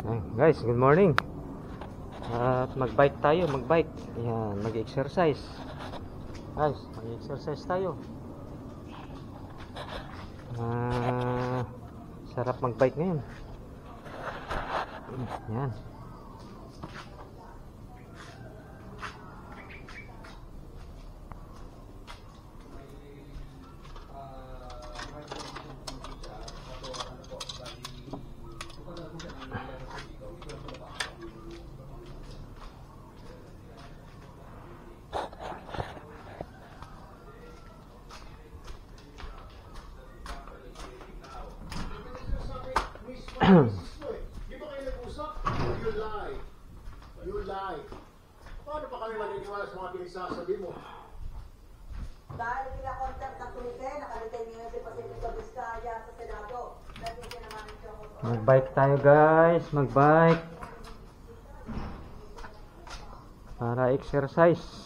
Guys, good morning. At mag-bike tayo, mag-bike. Ayan, mag-exercise. Guys, mag-exercise tayo. Sarap mag-bike ngayon. Ayan. Di ba kayo nag-usap? You lie. Paano pa kami maniniwala sa mga pinagsasabi mo? Dahil pinakontak ng komite, nakalitay niyo si Pacifico Vizcaya sa Senado. Nagiging naman ito. Mag-bike tayo, guys. Mag-bike. Para exercise.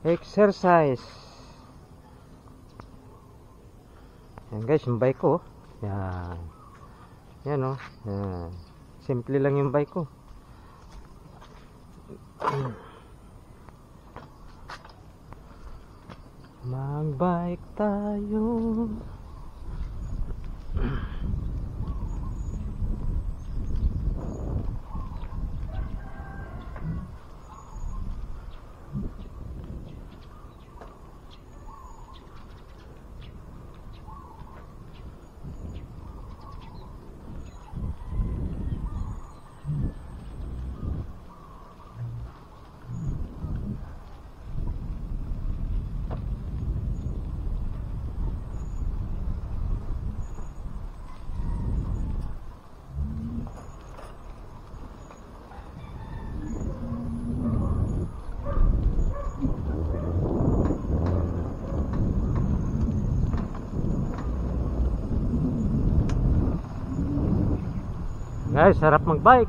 Exercise. Yan guys, yung bike ko. Yan. Yan o. Yan. Simple lang yung bike ko. Mag-bike tayo. Guys, sarap mag-bike.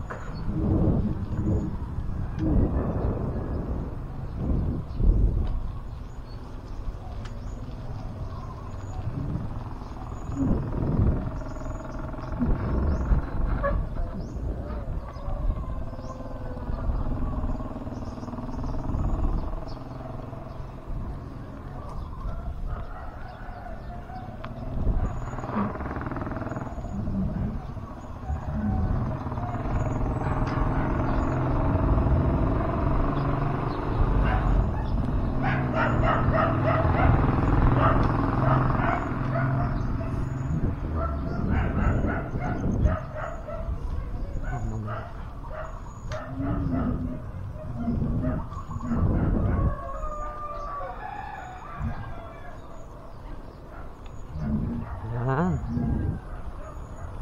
Yan.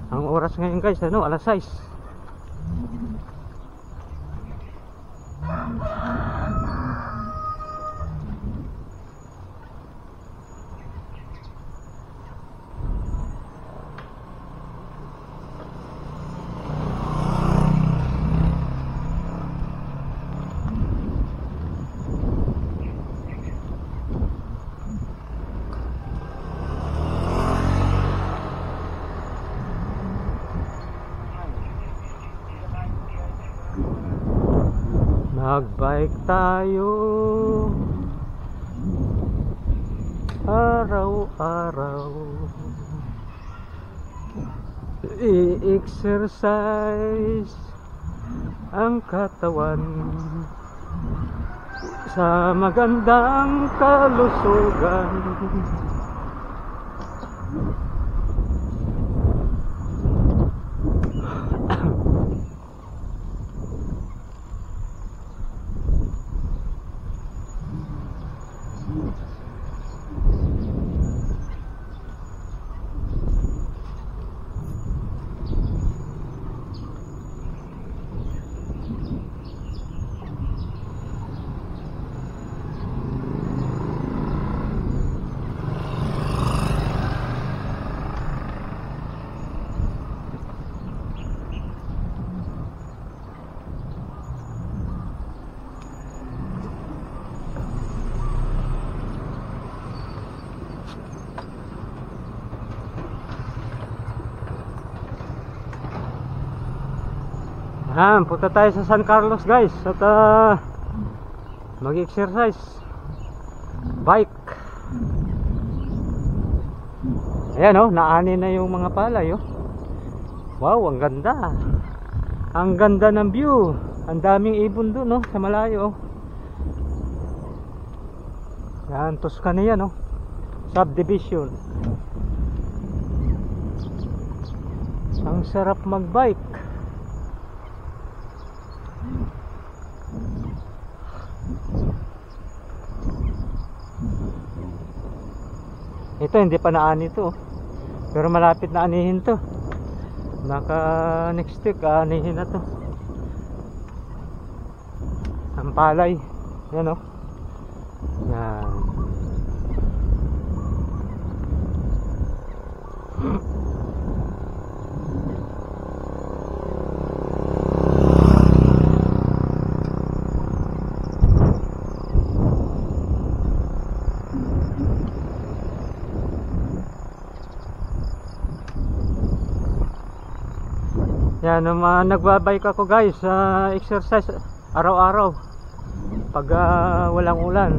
Ang oras ngayon guys, ano, alas 6. Mag-bike tayo araw-araw, i-exercise ang katawan sa magandang kalusugan. Punta tayo sa San Carlos guys at mag-exercise bike. Ayan oh, naani na yung mga palay oh. Wow, ang ganda. Ang ganda ng view. Ang daming ibon doon oh, sa malayo oh. Yan, Tuscania no, subdivision. Ang sarap magbike. Ito hindi pa naani to, pero malapit na anihin to. Naka next week anihin na to. Ang palay, yan o. Yan. Yan, nagbabike ako guys, exercise araw-araw pag walang ulan.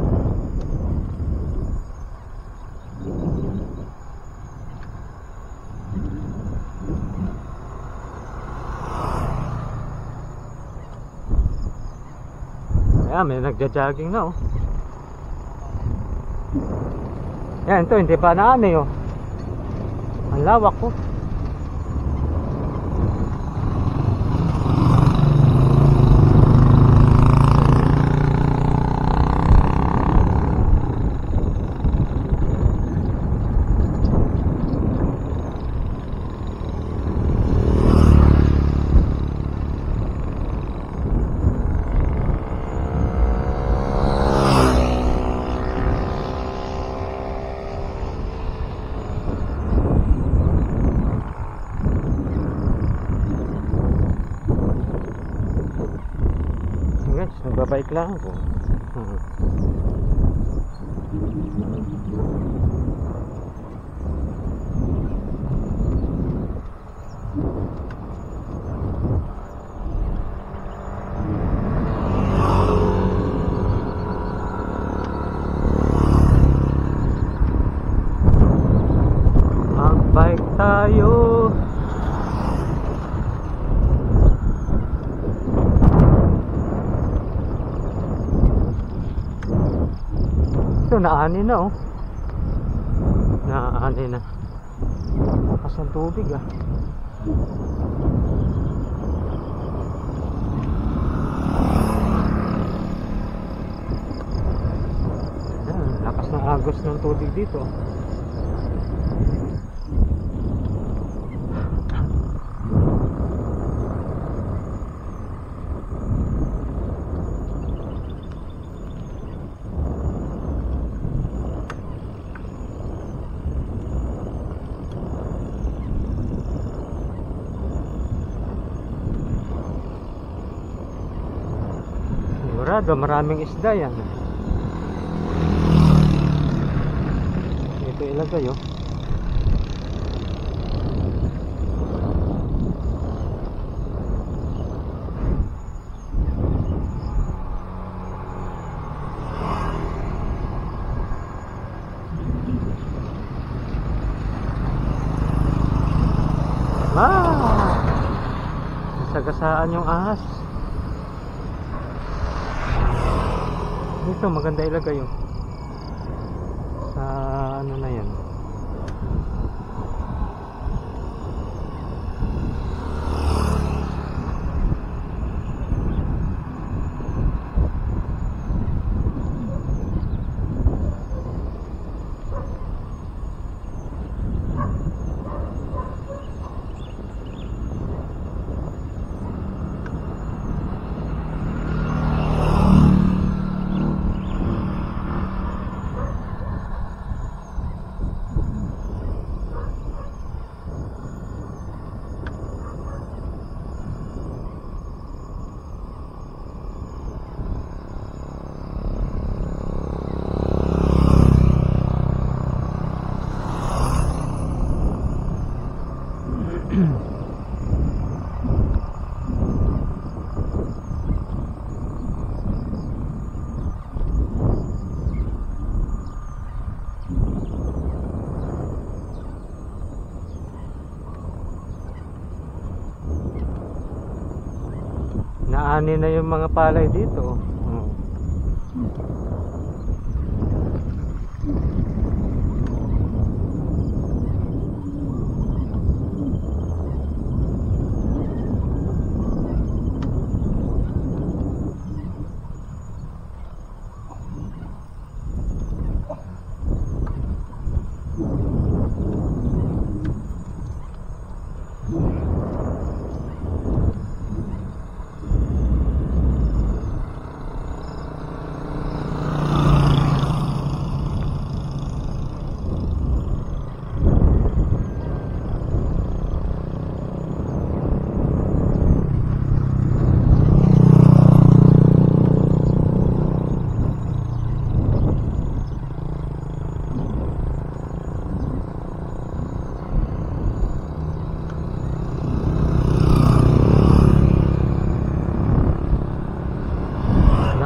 Ayan, may nagja-jogging na oh. Yan, ito hindi pa naani oh. Ang lawak oh. Nagbabike lang ako. Magbike tayo. Ito naani na oh. Naani na. Lakas ng tubig ah. Ayan, lakas ng agos ng tubig dito. Sigurado maraming isda yan. Ito ilagay oh. Sagasaan yung ahas. Dito maganda ilagay yun sa ano na yan. Naani na yung mga palay dito. Oh.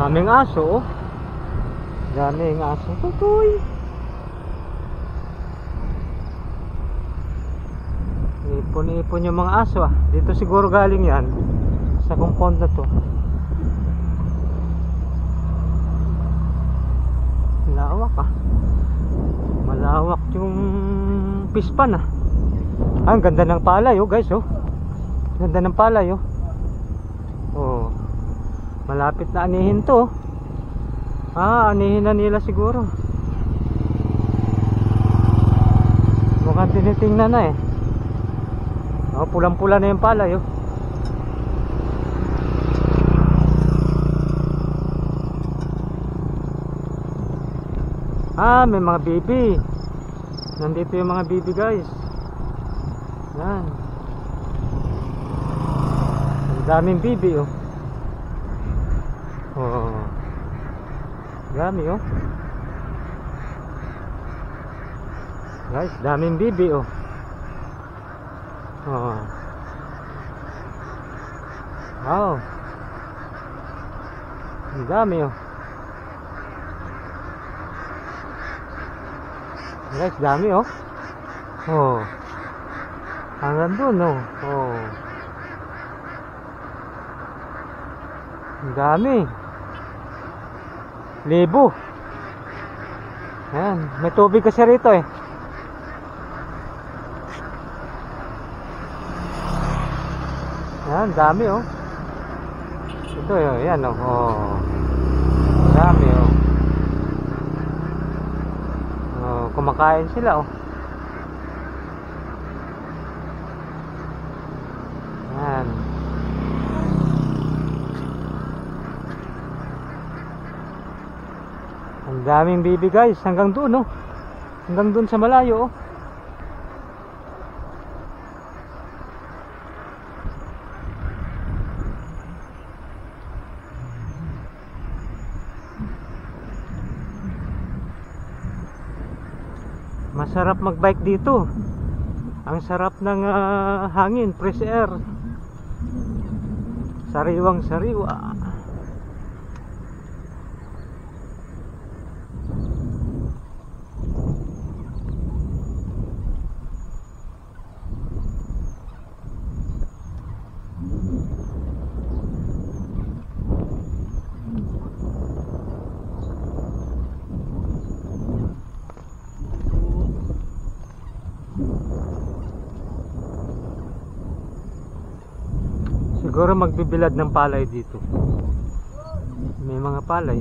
Daming aso, oh. Daming aso. Tutoy. Ipon-ipon yung mga aso, ah. Dito siguro galing yan sa compound na to. Malawak, ah. Malawak yung pispan, ah. Ang ganda ng palay, oh, guys, oh. Ganda ng palay, oh. Oh. Malapit na anihin to. Anihin na nila siguro. Mukhang tinitingnan na eh. Pulang-pula na yung palay, oh. May mga bibi. Nandito yung mga bibi, guys. Yan. Ang daming bibi, oh. Oh. Dami, oh. Guys, daming bibi, oh. Oh. Wow. Ang dami, oh. Guys, dami, oh. Oh. Hanggang dun, oh. Oh. Ang dami. Libo. Ayan, may tubig kasi rito eh. Ayan, dami, oh. Ito, oh, yan, oh. Oh. Dami, oh. Oh, kumakain sila, oh. Ayan. Ang daming bibi, guys, hanggang doon, oh. Hanggang doon sa malayo, oh. Masarap magbike dito. Ang sarap ng hangin, fresh air. Sariwang sariwa. Siguro magbibilad ng palay dito. May mga palay.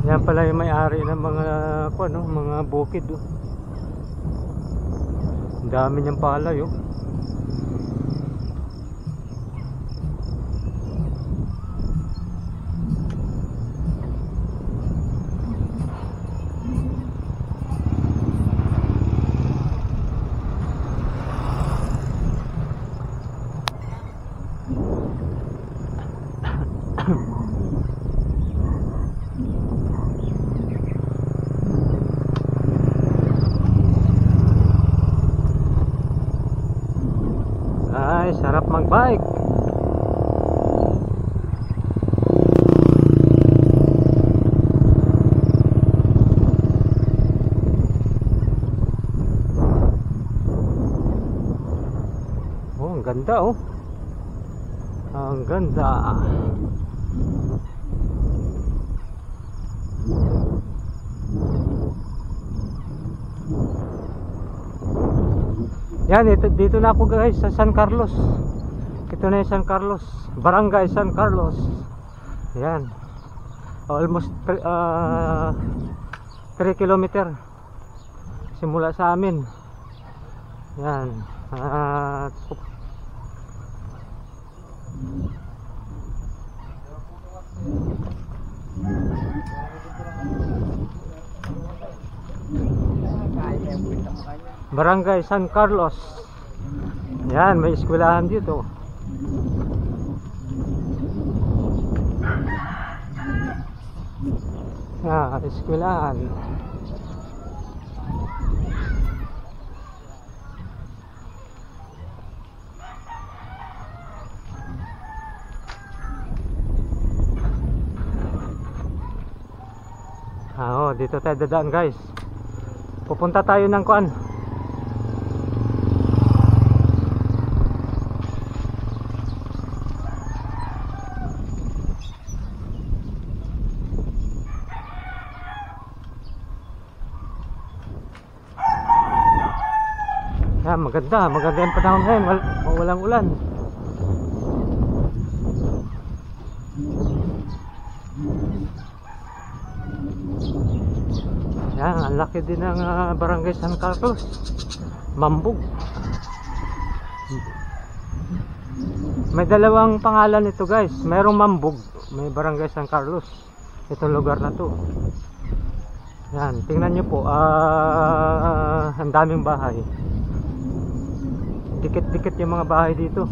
Yan pala yung may-ari ng mga mga bukid, oh. Ang dami niyang palay, oh. Ay, sarap magbike. Ang ganda oh. Ang ganda. Yan, dito na ako guys sa San Carlos. Ito na yung San Carlos, Barangay San Carlos. Yan. Almost 3 kilometer simula sa amin. Yan. Barangay San Carlos. Yan, may eskwelahan dito. Eskwelahan. Dito tayo dadaan guys. Pupunta tayo ng kuan. Maganda yung panahon ngayon, walang ulan. Yan, ang laki din ng Barangay San Carlos. Mambog. May dalawang pangalan ito guys. Mayroong Mambog, may Barangay San Carlos. Itong lugar na to. Yan, tingnan nyo po. Ang daming bahay. Dikit-dikit yung mga bahay dito.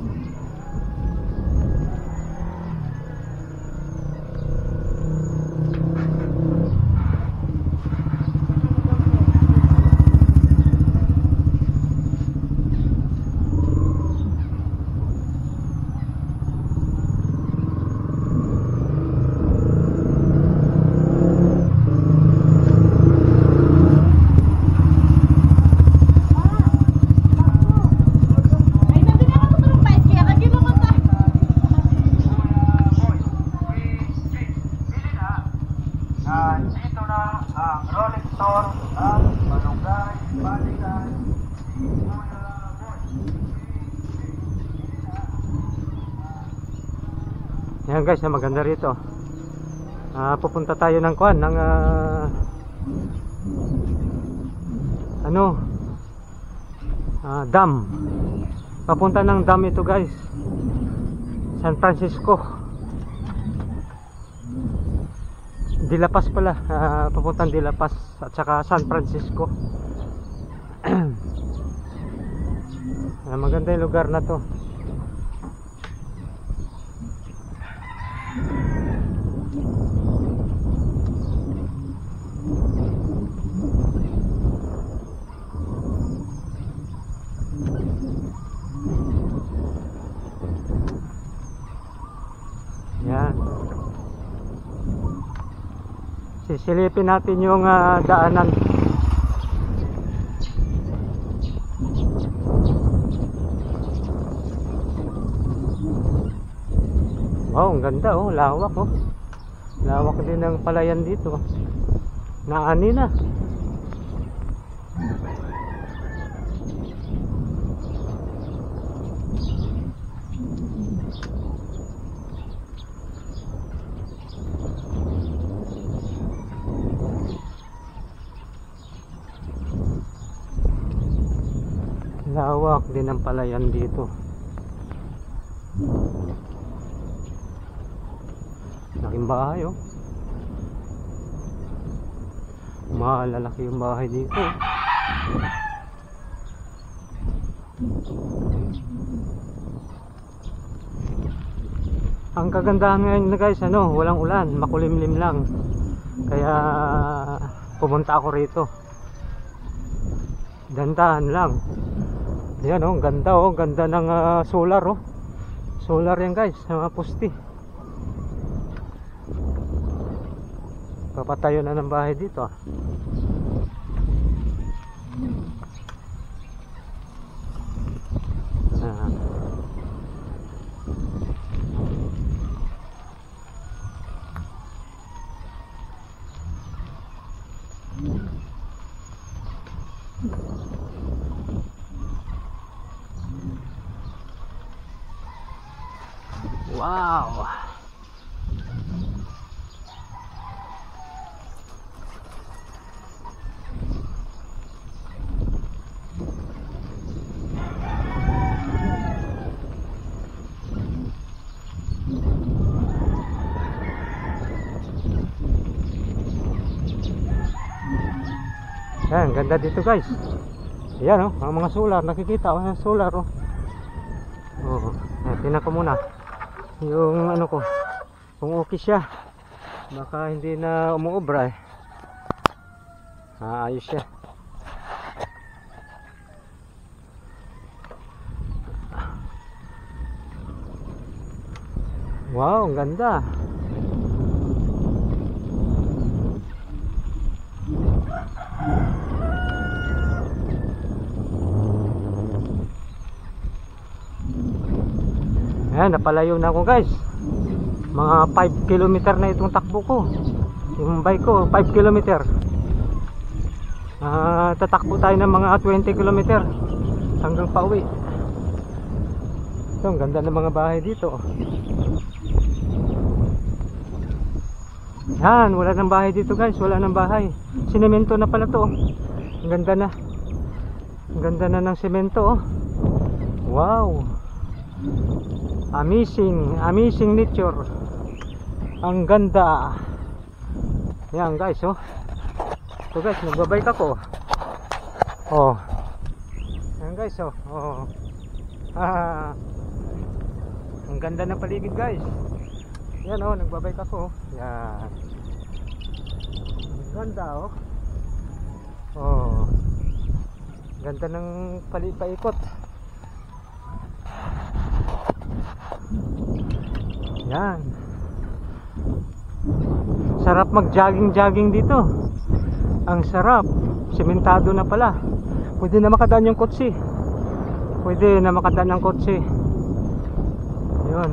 Ayan guys, maganda rito. Pupunta tayo ng kuan ng dam. Papunta ng dam ito guys. San Francisco. De La Paz pala. Papuntang De La Paz at saka San Francisco. Maganda yung lugar na to. Yan. Sisilipin natin yung daanan. Wow, ang ganda oh, lawak oh. Lawak din ng palayan dito. Naani na. Lawak din ang palayan dito. Laking bahay oh. Malalaki yung bahay dito. Ang kagandahan ngayon guys, walang ulan, makulimlim lang. Kaya pumunta ako rito. Dandahan lang. Yan oh, ganda oh, ganda ng solar oh. Solar yan guys, mga poste. Papatayo na ng bahay dito ah. Wow. Yan, ganda dito guys. Yan oh, ang mga solar, nakikita oh, solar oh. Oh, tingnan ko muna yung ano ko, kung okay siya. Baka hindi na umuobra eh. Ayos siya. Wow, ang ganda. Ayan, napalayo na ako guys. Mga 5 kilometer na itong takbo ko. Yung bike ko, 5 kilometer. Tatakbo tayo ng mga 20 kilometer hanggang pauwi. Ito, ang ganda ng mga bahay dito. Yan, wala ng bahay dito guys. Wala ng bahay. Sinemento na pala to. Ang ganda na. Ang ganda na ng semento. Wow. Amazing, amazing nature. Ang ganda. Yan guys oh. So guys, nagbabike ako. Oh. Yan guys oh. Oh. Ang ganda ng paligid guys. Yan oh, nagbabike ako. Yan. Ang ganda oh. Oh. Ganda ng paikot. Yan. Sarap mag-jogging dito. Ang sarap. Sementado na pala. Pwede na makadaan yung kotse. Pwede na makadaan ng kotse. Yun.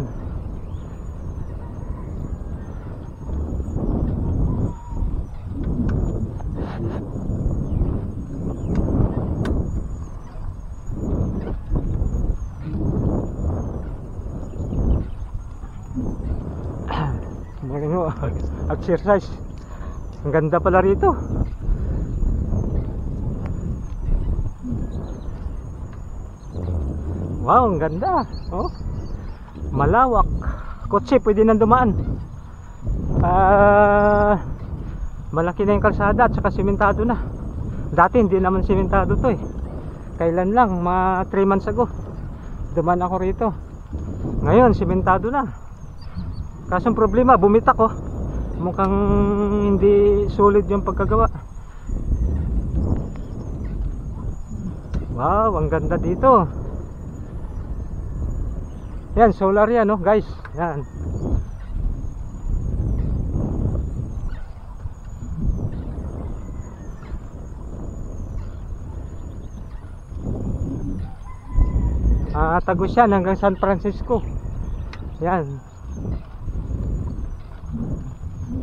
Exercise. Ang ganda pala rito. Wow, ang ganda. Oh. Malawak. Kotse pwede nang dumaan. Malaki na yung kalsada at saka simentado na. Dati hindi naman simentado to eh. Kailan lang, mga 3 months ago dumaan ako rito. Ngayon simentado na. Kasong problema, bumitak oh. Mukhang hindi solid yung pagkagawa. Wow, ang ganda dito. Yan, solar yan oh guys. Yan. Tagos yan hanggang San Francisco. Yan.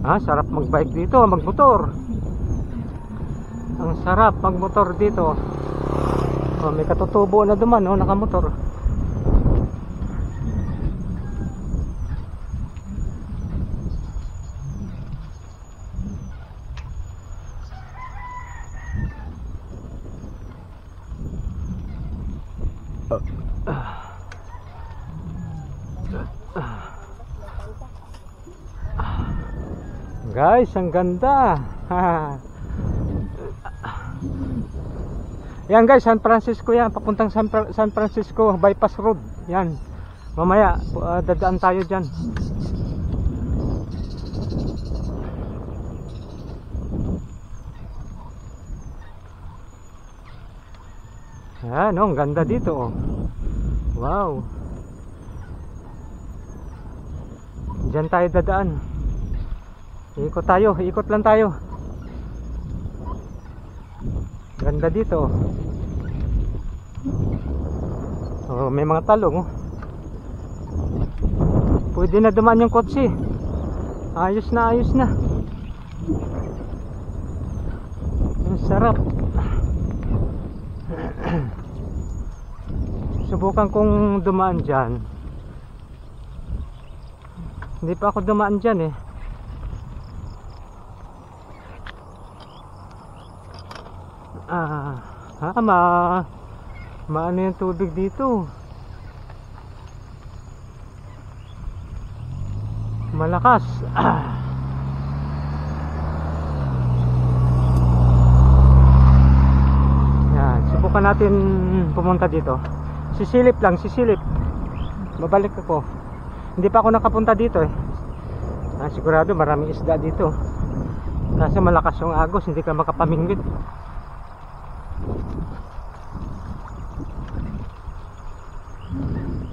Sarap magbike dito, magmotor. Ang sarap magmotor dito. Oh, may katutubo na duman, oh, nakamotor. Guys, ang ganda. Yan guys, San Francisco yan. Papuntang San Francisco bypass road. Yan. Mamaya dadaan tayo dyan. Yan, oh, ang ganda dito oh. Wow. Dyan tayo dadaan. Ikot tayo, ikot lang tayo. Ganda dito. Oh, may mga talong oh. Pwede na dumaan yung kotse. Ayos na, ayos na. Ang sarap. Subukan kong dumaan dyan. Hindi pa ako dumaan dyan eh. Maano yung tubig dito. Malakas. Yan, subukan natin pumunta dito. Sisilip lang, sisilip. Babalik ako. Hindi pa ako nakapunta dito eh. Sigurado maraming isda dito. Kasi malakas yung agos, hindi ka makapamingwit.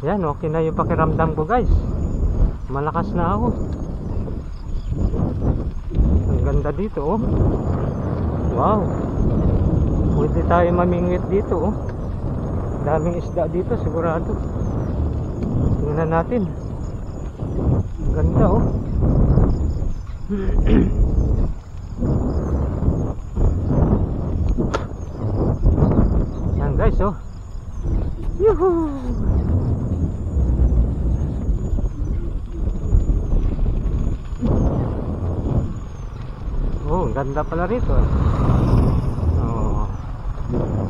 Yan, okay na yung pakiramdam ko guys. Malakas na ako. Ang ganda dito oh. Wow. Pwede tayo mamingwit dito oh. Daming isda dito sigurado. Tingnan natin. Ganda oh. Yan guys oh. Yuhuu. Oh, ganda pala rito eh. Oh.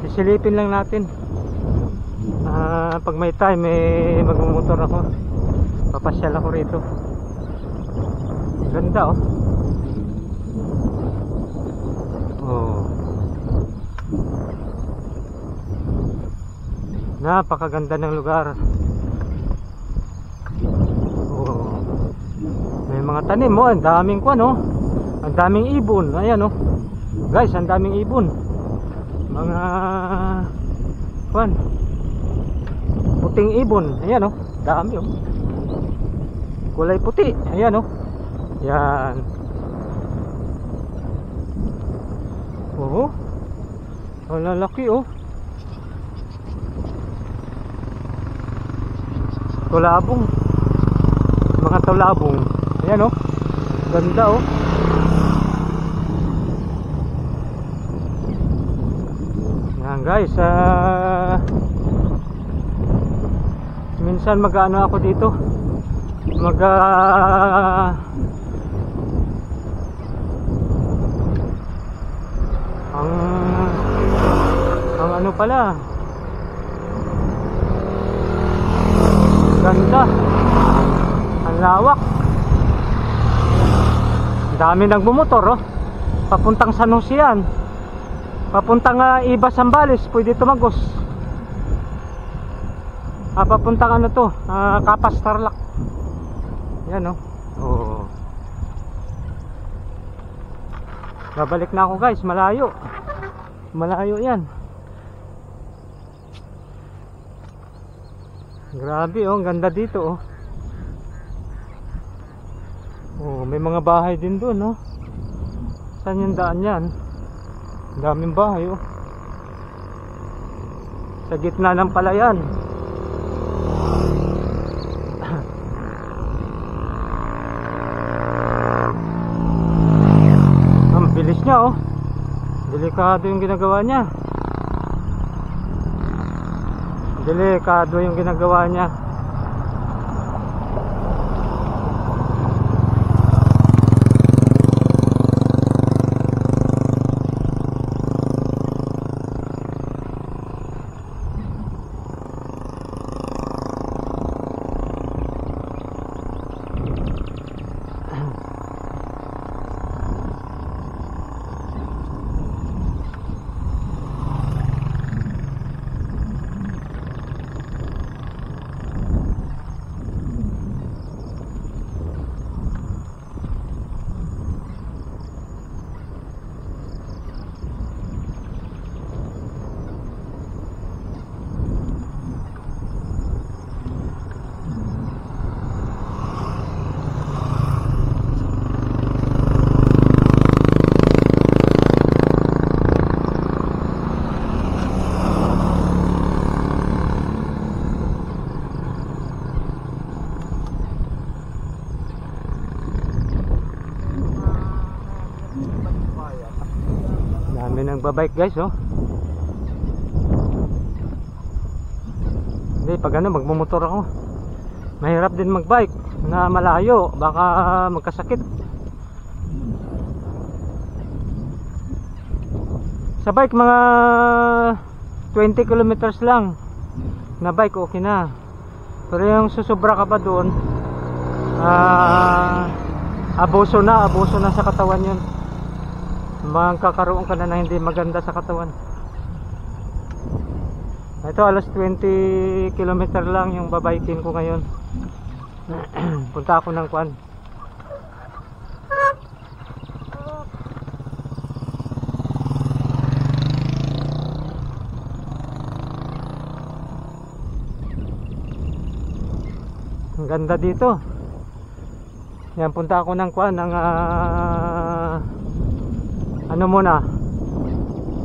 Sisilipin lang natin. Pag may time magmumotor ako. Papasyal ako rito. Ganda oh. Oh. Napakaganda ng lugar. Oh. May mga tanim oh, ang daming kuwan oh. Ang daming ibon. Ayan oh. Guys, ang daming ibon. Mga kuwan. Puting ibon. Ayan oh. Dami oh. Kulay puti. Ayan oh. Yan. Oh. Ang lalaki oh. Tulabong. Mga tulabong. Ayan oh. Ganda oh. Yan guys, minsan mag-ano ako dito. Ang ano pala. Ganda. Ang lawak. Dami nagmumotor oh. Papuntang San Jose yan. Papuntang Iba Zambales, pwede tumagos. Papuntang ano to, Kapas Tarlac. Yan oh. Oh. Babalik na ako guys, malayo. Malayo yan. Grabe oh, ang ganda dito oh. Oh, may mga bahay din doon oh. Saan yung daan yan? Daming bahay oh. Sa gitna ng palayan. Ang bilis niya oh. Delikado yung ginagawa niya. Delikado yung ginagawa niya. Dami nagbabike guys oh. Hindi, pag ano magmumotor ako. Mahirap din magbike na malayo, baka magkasakit. Sa bike mga 20 kilometers lang na bike, okay na. Pero yung susubra ka pa doon, abuso na sa katawan yun. Magkakaroon ka na hindi maganda sa katawan. Ito alas 20 kilometer lang yung babaykin ko ngayon. Punta ako ng Kwan. Ang ganda dito. Yan, punta ako ng Kwan ng ano muna,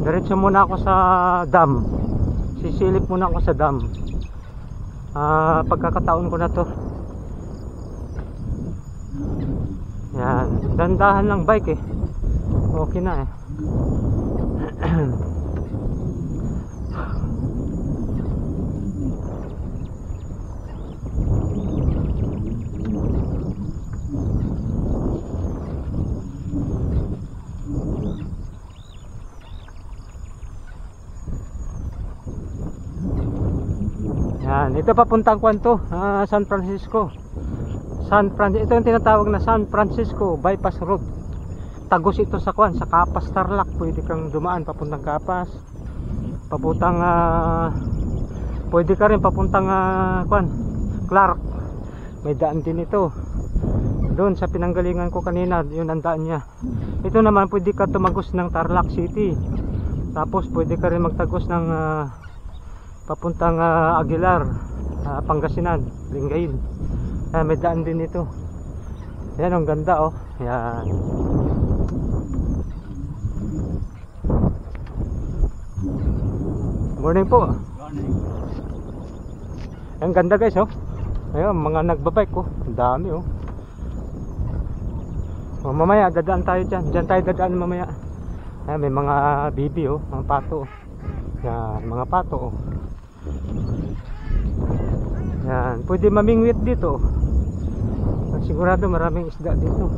diretso muna ako sa dam. Sisilip muna ako sa dam. Pagkakataon ko na to. Yan, dandahan lang bike eh. Okay na eh. Yan, ito papuntang Kwanto, San Francisco. Ito yung tinatawag na San Francisco Bypass Road. Tagos ito sa Kwan, sa Kapas, Tarlac. Pwede kang dumaan papuntang Kapas. Papuntang pwede ka rin papuntang Kwan, Clark. May daan din ito. Doon sa pinanggalingan ko kanina, yun ang daan niya. Ito naman pwede ka tumagos ng Tarlac City. Tapos pwede ka rin magtagos ng papuntang Aguilar, Pangasinan, Lingayen. May daan din ito. Yan, ang ganda oh. Yan. Morning po. Morning. Ang ganda guys oh. Ayun, mga nagbabike oh. Ang dami oh. Mamaya dadaan tayo dyan. Dyan tayo dadaan mamaya. Ayan, may mga bibi oh. Mga pato oh. Yan, mga pato oh. Yan, pwede mamingwit dito. Sigurado maraming isda dito.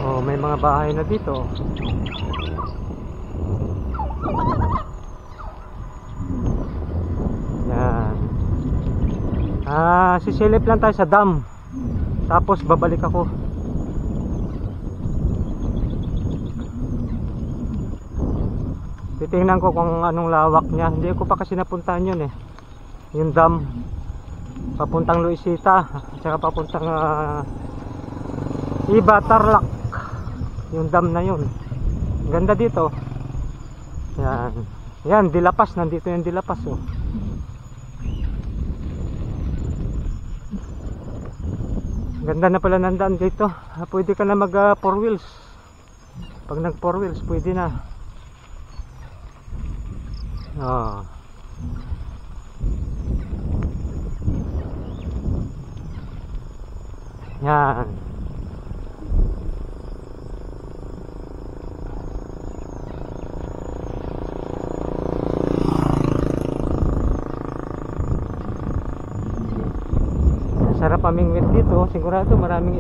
Oh, may mga bahay na dito. Yan. Sisilip lang tayo sa dam. Tapos babalik ako. Titingnan ko kung anong lawak niya. Hindi ko pa kasi napuntahan yun eh. Yung dam papuntang Luisita, tsaka papuntang Iba, Tarlac. Yung dam na yun. Ganda dito. Yan. Yan, Dilapas. Nandito yung Dilapas oh. Ganda na pala nandaan dito. Pwede ka na mag 4 wheels. Pag nag 4 wheels pwede na. Oh. Yan. Sarap aming dito. Sigurado maraming